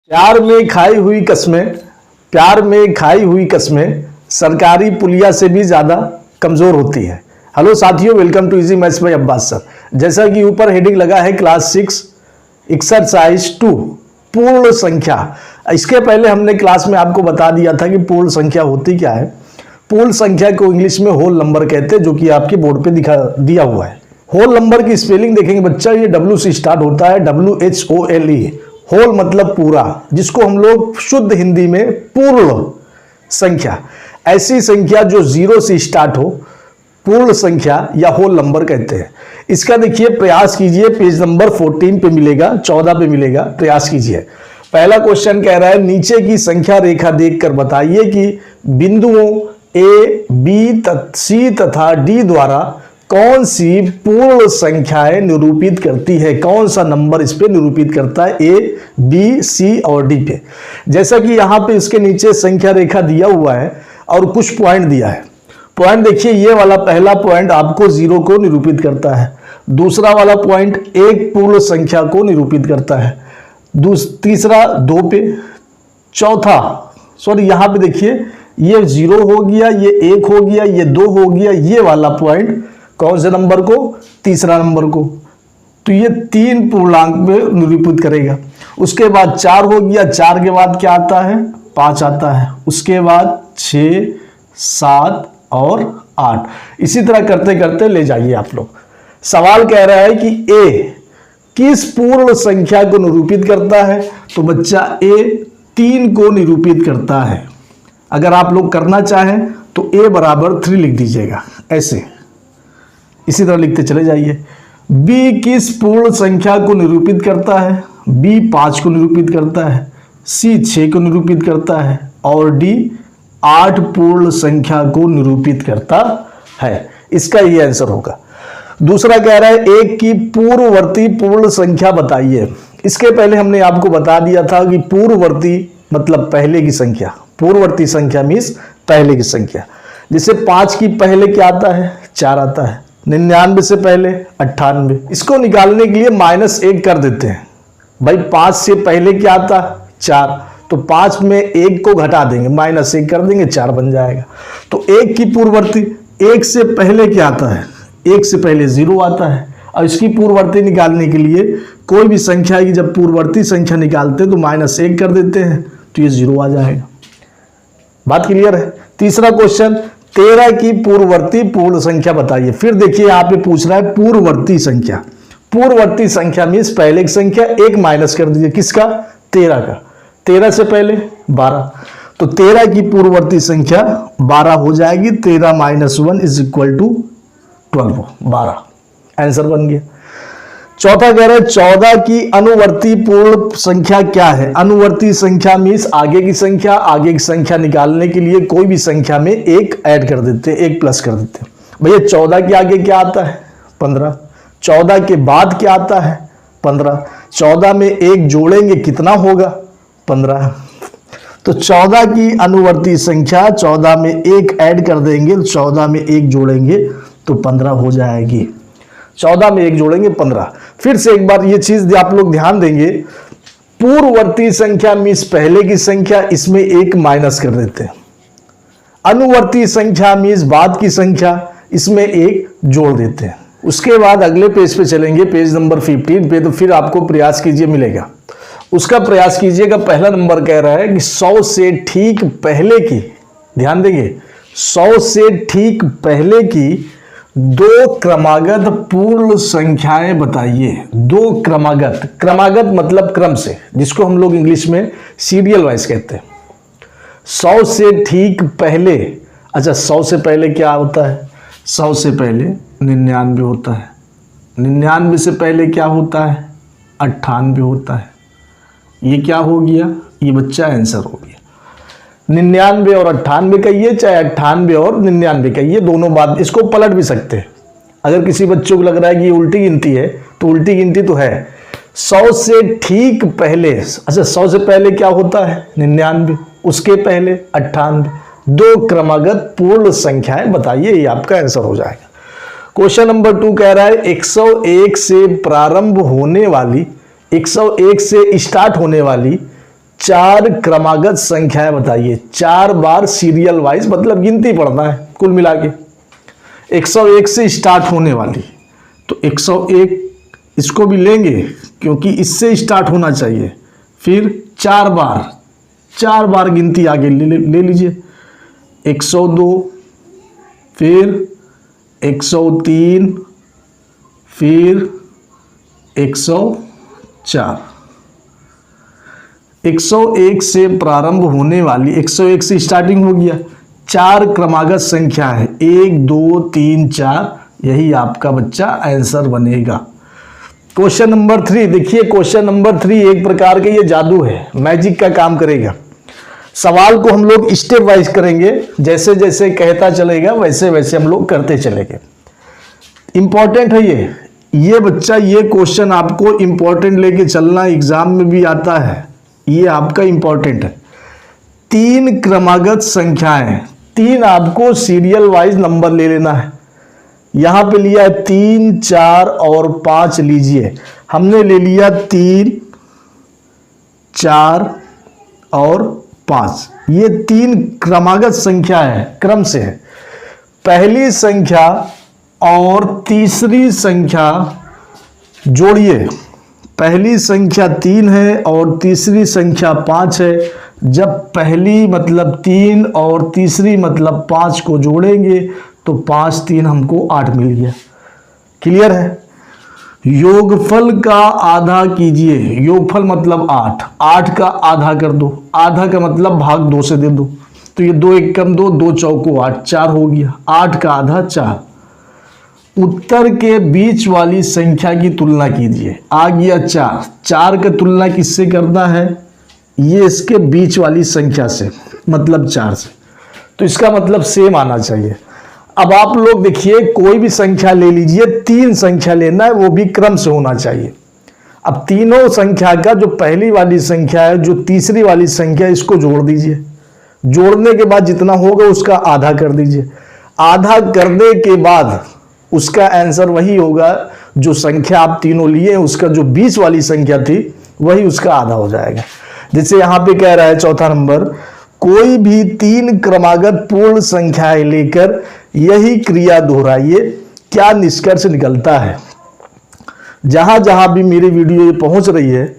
प्यार में खाई हुई कस्में सरकारी पुलिया से भी ज्यादा कमजोर होती है। हेलो साथियों, welcome to easy maths by Abbas sir. जैसा कि ऊपर हेडिंग लगा है क्लास 6 एक्सरसाइज 2 पूर्ण संख्या। इसके पहले हमने क्लास में आपको बता दिया था कि पूर्ण संख्या होती क्या है। पूर्ण संख्या को इंग्लिश में होल नंबर कहते हैं, जो कि आपके बोर्ड पे दिखा दिया हुआ है। होल नंबर की स्पेलिंग देखेंगे बच्चा, ये W से स्टार्ट होता है, WHOLE। होल मतलब पूरा, जिसको हम लोग शुद्ध हिंदी में पूर्ण संख्या, ऐसी संख्या जो 0 से स्टार्ट हो, पूर्ण संख्या या होल नंबर कहते हैं। इसका देखिए प्रयास कीजिए, पेज नंबर 14 पे मिलेगा, 14 पे मिलेगा, प्रयास कीजिए। पहला क्वेश्चन कह रहा है नीचे की संख्या रेखा देखकर बताइए कि बिंदुओं A, B, C तथा D द्वारा कौन सी पूर्ण संख्याएं निरूपित करती है। कौन सा नंबर इस पे निरूपित करता है, A, B, C और D पे। जैसा कि यहां पे इसके नीचे संख्या रेखा दिया हुआ है और कुछ पॉइंट दिया है। पॉइंट देखिए, ये वाला पहला पॉइंट आपको 0 को निरूपित करता है, दूसरा वाला पॉइंट एक पूर्ण संख्या को निरूपित करता है, तीसरा 2 पे, चौथा सॉरी यहां पे देखिए ये 0 हो गया, ये 1 हो गया, ये 2 हो गया, ये वाला पॉइंट कौन से नंबर को, तीसरा नंबर को। तो ये 3 पूर्णांक में निरूपित करेगा। उसके बाद 4 हो गया, 4 के बाद क्या आता है, 5 आता है, उसके बाद 6, 7 और 8। इसी तरह करते करते ले जाइए आप लोग। सवाल कह रहा है कि A किस पूर्ण संख्या को निरूपित करता है, तो बच्चा A 3 को निरूपित करता है। अगर आप लोग करना चाहें तो A बराबर 3 लिख दीजिएगा, ऐसे इसी तरह लिखते चले जाइए। B किस पूर्ण संख्या को निरूपित करता है, B 5 को निरूपित करता है, C 6 को निरूपित करता है और D 8 पूर्ण संख्या को निरूपित करता है। इसका ये आंसर होगा। दूसरा कह रहा है 1 की पूर्ववर्ती पूर्ण संख्या बताइए। इसके पहले हमने आपको बता दिया था कि पूर्ववर्ती मतलब पहले की संख्या, पूर्ववर्ती संख्या मीन्स पहले की संख्या। जैसे 5 की पहले क्या आता है, 4 आता है, 99 से पहले 98। इसको निकालने के लिए -1 कर देते हैं। भाई 5 से पहले क्या आता, 4, तो 5 में 1 को घटा देंगे, -1 कर देंगे, 4 बन जाएगा। तो 1 की पूर्ववर्ती, 1 से पहले क्या आता है, 1 से पहले 0 आता है। और इसकी पूर्ववर्ती निकालने के लिए कोई भी संख्या की जब पूर्ववर्ती संख्या निकालते हैं तो -1 कर देते हैं, तो ये 0 आ जाएगा। बात क्लियर है। तीसरा क्वेश्चन 13 की पूर्ववर्ती पूर्ण संख्या बताइए। फिर देखिए यहाँ पे पूछ रहा है पूर्ववर्ती संख्या। पूर्ववर्ती संख्या मीन्स पहले की संख्या, 1 माइनस कर दीजिए, किसका, 13 का। 13 से पहले 12, तो 13 की पूर्ववर्ती संख्या 12 हो जाएगी। 13 - 1 = 12, 12 आंसर बन गया। चौथा कह रहा है 14 की अनुवर्ती पूर्ण संख्या क्या है। अनुवर्ती संख्या मीन्स आगे की संख्या। आगे की संख्या निकालने के लिए कोई भी संख्या में 1 ऐड कर देते हैं, 1 प्लस कर देते हैं। भैया 14 के आगे क्या आता है, 15। 14 के बाद क्या आता है, 15। 14 में 1 जोड़ेंगे कितना होगा, 15। तो 14 की अनुवर्ती संख्या, 14 में 1 ऐड कर देंगे, 14 में 1 जोड़ेंगे तो 15 हो जाएगी। 14 में 1 जोड़ेंगे 15। फिर से एक बार ये चीज आप लोग ध्यान देंगे, पूर्ववर्ती संख्या मीन्स पहले की संख्या, इसमें 1 माइनस कर देते हैं। अनुवर्ती संख्या मीन्स बाद की संख्या, इसमें 1 जोड़ देते हैं। उसके बाद अगले पेज पे चलेंगे, पेज नंबर 15 पे, तो फिर आपको प्रयास कीजिए मिलेगा। उसका प्रयास कीजिएगा। पहला नंबर कह रहा है कि 100 से ठीक पहले की, ध्यान देंगे, 100 से ठीक पहले की 2 क्रमागत पूर्ण संख्याएं बताइए। 2 क्रमागत, क्रमागत मतलब क्रम से, जिसको हम लोग इंग्लिश में सीरियल वाइज कहते हैं। 100 से ठीक पहले, अच्छा 100 से पहले क्या होता है, 100 से पहले 99 होता है, 99 से पहले क्या होता है, 98 होता है। ये क्या हो गया, ये बच्चा आंसर हो गया। 99 और 98 कहिए, चाहे 98 और 99 कहिए, दोनों बात, इसको पलट भी सकते हैं। अगर किसी बच्चों को लग रहा है कि ये उल्टी गिनती है, तो उल्टी गिनती तो है। 100 से ठीक पहले, अच्छा 100 से पहले क्या होता है, 99, उसके पहले 98। 2 क्रमागत पूर्ण संख्याएं बताइए, ये आपका आंसर हो जाएगा। क्वेश्चन नंबर 2 कह रहा है 101 से प्रारंभ होने वाली, 101 से स्टार्ट होने वाली 4 क्रमागत संख्याएं बताइए, 4 बार सीरियल वाइज, मतलब गिनती पढ़ना है कुल मिला के। 101 से स्टार्ट होने वाली, तो 101 इसको भी लेंगे क्योंकि इससे स्टार्ट होना चाहिए। फिर 4 बार गिनती आगे ले लीजिए। 102, फिर 103, फिर 104। 101 से प्रारंभ होने वाली, 101 से स्टार्टिंग हो गया, 4 क्रमागत संख्या है, 1 2 3 4, यही आपका बच्चा आंसर बनेगा। क्वेश्चन नंबर 3 देखिए, क्वेश्चन नंबर 3 एक प्रकार का ये जादू है, मैजिक का काम करेगा। सवाल को हम लोग स्टेप वाइज करेंगे, जैसे जैसे कहता चलेगा वैसे वैसे हम लोग करते चलेंगे। इंपॉर्टेंट है ये बच्चा, ये क्वेश्चन आपको इंपॉर्टेंट लेके चलना, एग्जाम में भी आता है, ये आपका इंपॉर्टेंट है। 3 क्रमागत संख्याएं, 3 आपको सीरियल वाइज नंबर ले लेना है। यहां पे लिया है 3 4 और 5 लीजिए, हमने ले लिया 3 4 और 5, ये 3 क्रमागत संख्या है, क्रम से है। पहली संख्या और तीसरी संख्या जोड़िए, पहली संख्या 3 है और तीसरी संख्या 5 है। जब पहली मतलब 3 और तीसरी मतलब 5 को जोड़ेंगे तो 5 3 हमको 8 मिल गया। क्लियर है? योगफल का आधा कीजिए, योगफल मतलब 8, 8 का आधा कर दो, आधा का मतलब भाग 2 से दे दो, तो ये 2 1 कम 2, 2 चौको 8, 4 हो गया। 8 का आधा 4। उत्तर के बीच वाली संख्या की तुलना कीजिए, आ गया 4, 4 का तुलना किससे करना है? ये इसके बीच वाली संख्या से, मतलब 4 से, तो इसका मतलब सेम आना चाहिए। अब आप लोग देखिए, कोई भी संख्या ले लीजिए, 3 संख्या लेना है, वो भी क्रम से होना चाहिए। अब तीनों संख्या का जो पहली वाली संख्या है, जो तीसरी वाली संख्या है, इसको जोड़ दीजिए। जोड़ने के बाद जितना होगा उसका आधा कर दीजिए। आधा करने के बाद उसका आंसर वही होगा, जो संख्या आप तीनों लिए उसका जो 20 वाली संख्या थी वही उसका आधा हो जाएगा। जैसे यहां पे कह रहा है चौथा नंबर, कोई भी 3 क्रमागत पूर्ण संख्याएं लेकर यही क्रिया दोहराइए, क्या निष्कर्ष निकलता है? जहां जहां भी मेरी वीडियो ये पहुंच रही है,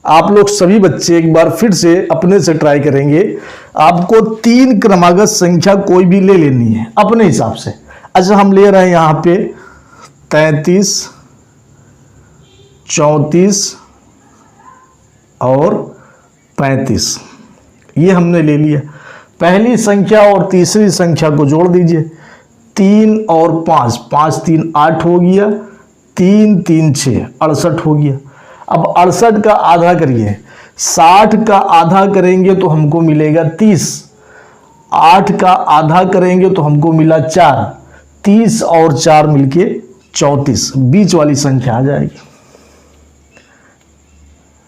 आप लोग सभी बच्चे एक बार फिर से अपने से ट्राई करेंगे। आपको 3 क्रमागत संख्या कोई भी ले लेनी है अपने हिसाब से। अच्छा, हम ले रहे हैं यहां पे 33, 34 और 35, ये हमने ले लिया। पहली संख्या और तीसरी संख्या को जोड़ दीजिए, 3 और 5, 5 3 8 हो गया, 3 3 6 68 हो गया। अब 68 का आधा करिए, 60 का आधा करेंगे तो हमको मिलेगा 30, 8 का आधा करेंगे तो हमको मिला 4, 30 और 4 मिलके 34, बीच वाली संख्या आ जाएगी।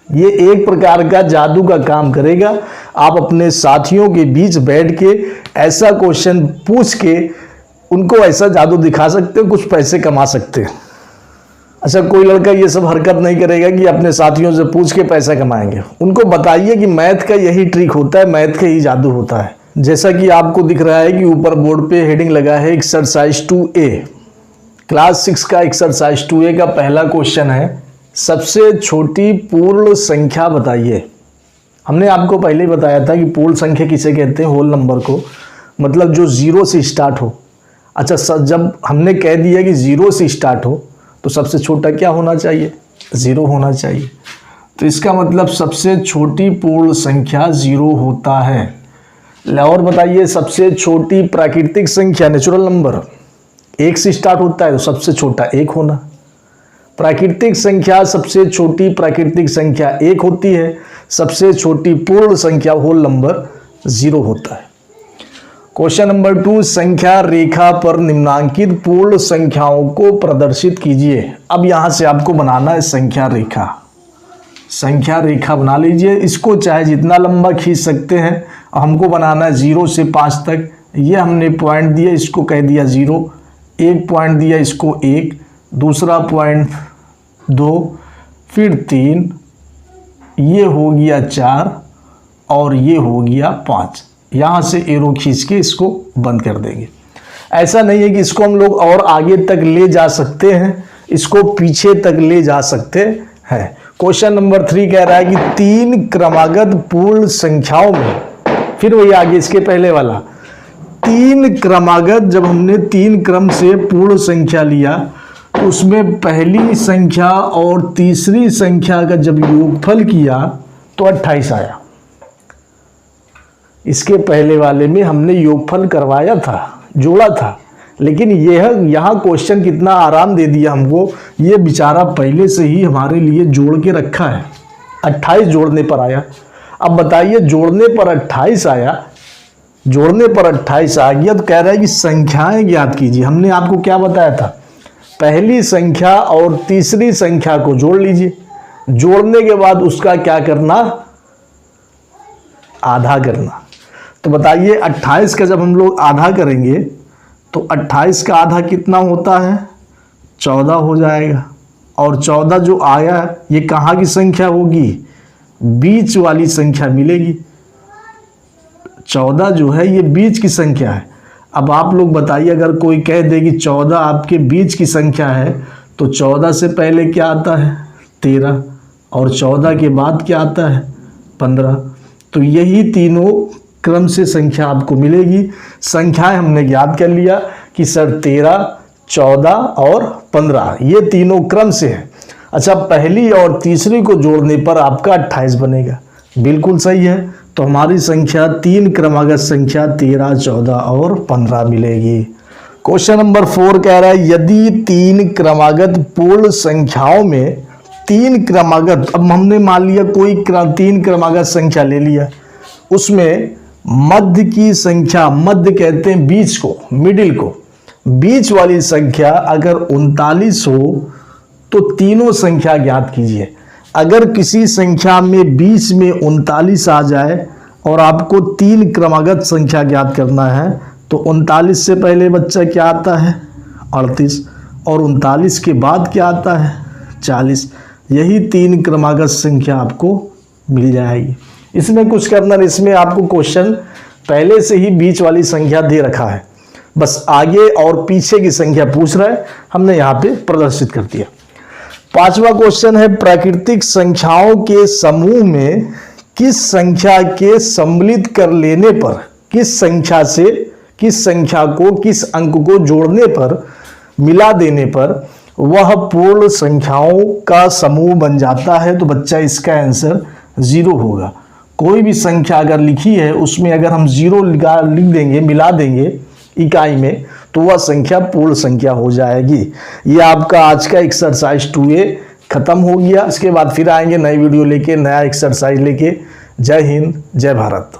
ये एक प्रकार का जादू का काम करेगा। आप अपने साथियों के बीच बैठ के ऐसा क्वेश्चन पूछ के उनको ऐसा जादू दिखा सकते हो, कुछ पैसे कमा सकते हैं। अच्छा, कोई लड़का ये सब हरकत नहीं करेगा कि अपने साथियों से पूछ के पैसा कमाएंगे। उनको बताइए कि मैथ का यही ट्रिक होता है, मैथ का ही जादू होता है। जैसा कि आपको दिख रहा है कि ऊपर बोर्ड पे हेडिंग लगा है एक्सरसाइज 2A, क्लास 6 का एक्सरसाइज 2A का पहला क्वेश्चन है, सबसे छोटी पूर्ण संख्या बताइए। हमने आपको पहले ही बताया था कि पूर्ण संख्या किसे कहते हैं? होल नंबर को, मतलब जो 0 से स्टार्ट हो। अच्छा सर, जब हमने कह दिया कि 0 से स्टार्ट हो तो सबसे छोटा क्या होना चाहिए? 0 होना चाहिए। तो इसका मतलब सबसे छोटी पूर्ण संख्या 0 होता है। और बताइए, सबसे छोटी प्राकृतिक संख्या, नेचुरल नंबर, 1 से स्टार्ट होता है तो सबसे छोटा 1 होना। प्राकृतिक संख्या, सबसे छोटी प्राकृतिक संख्या 1 होती है, सबसे छोटी पूर्ण संख्या होल नंबर 0 होता है। क्वेश्चन नंबर 2, संख्या रेखा पर निम्नांकित पूर्ण संख्याओं को प्रदर्शित कीजिए। अब यहां से आपको बनाना है संख्या रेखा। संख्या रेखा बना लीजिए, इसको चाहे जितना लंबा खींच सकते हैं। हमको बनाना है 0 से 5 तक। ये हमने पॉइंट दिया, इसको कह दिया 0, एक पॉइंट दिया इसको 1, दूसरा पॉइंट 2, फिर 3, ये हो गया 4 और ये हो गया 5। यहाँ से एरो खींच के इसको बंद कर देंगे। ऐसा नहीं है कि इसको हम लोग और आगे तक ले जा सकते हैं, इसको पीछे तक ले जा सकते हैं। क्वेश्चन नंबर 3 कह रहा है कि 3 क्रमागत पूर्ण संख्याओं में, फिर वही आगे इसके पहले वाला 3 क्रमागत, जब हमने 3 क्रम से पूर्ण संख्या लिया तो उसमें पहली संख्या और तीसरी संख्या का जब योगफल किया तो 28 आया। इसके पहले वाले में हमने योगफल करवाया था, जोड़ा था, लेकिन यह यहाँ क्वेश्चन कितना आराम दे दिया हमको, ये बेचारा पहले से ही हमारे लिए जोड़ के रखा है। 28 जोड़ने पर आया। अब बताइए, जोड़ने पर 28 आया, जोड़ने पर 28 आ गया तो कह रहा है कि संख्याएं ज्ञात कीजिए। हमने आपको क्या बताया था, पहली संख्या और तीसरी संख्या को जोड़ लीजिए, जोड़ने के बाद उसका क्या करना, आधा करना। तो बताइए 28 का जब हम लोग आधा करेंगे तो 28 का आधा कितना होता है, 14 हो जाएगा। और 14 जो आया ये कहाँ की संख्या होगी, बीच वाली संख्या मिलेगी। 14 जो है ये बीच की संख्या है। अब आप लोग बताइए, अगर कोई कह दे कि 14 आपके बीच की संख्या है तो 14 से पहले क्या आता है, 13, और 14 के बाद क्या आता है, 15। तो यही तीनों क्रम से संख्या आपको मिलेगी। संख्याएं हमने ज्ञात कर लिया कि सर 13, 14 और 15 ये तीनों क्रम से है। अच्छा, पहली और तीसरी को जोड़ने पर आपका 28 बनेगा, बिल्कुल सही है। तो हमारी संख्या 3 क्रमागत संख्या 13, 14 और 15 मिलेगी। क्वेश्चन नंबर 4 कह रहा है यदि 3 क्रमागत पूर्ण संख्याओं में 3 क्रमागत, अब हमने मान लिया कोई 3 क्रमागत संख्या ले लिया, उसमें मध्य की संख्या, मध्य कहते हैं बीच को, मिडिल को, बीच वाली संख्या अगर 39 हो तो तीनों संख्या ज्ञात कीजिए। अगर किसी संख्या में बीच में 39 आ जाए और आपको 3 क्रमागत संख्या ज्ञात करना है तो 39 से पहले बच्चा क्या आता है, 38, और 39 के बाद क्या आता है, 40। यही 3 क्रमागत संख्या आपको मिल जाएगी। इसमें कुछ करना नहीं, इसमें आपको क्वेश्चन पहले से ही बीच वाली संख्या दे रखा है, बस आगे और पीछे की संख्या पूछ रहा है, हमने यहाँ पे प्रदर्शित कर दिया। 5वां क्वेश्चन है प्राकृतिक संख्याओं के समूह में किस संख्या के सम्मिलित कर लेने पर, किस संख्या से किस संख्या को किस अंक को जोड़ने पर, मिला देने पर वह पूर्ण संख्याओं का समूह बन जाता है। तो बच्चा इसका आंसर 0 होगा। कोई भी संख्या अगर लिखी है उसमें अगर हम 0 लिख देंगे, मिला देंगे इकाई में, तो वह संख्या पूर्ण संख्या हो जाएगी। ये आपका आज का एक्सरसाइज 2A खत्म हो गया। इसके बाद फिर आएंगे नई वीडियो लेके, नया एक्सरसाइज लेके। जय हिंद, जय भारत।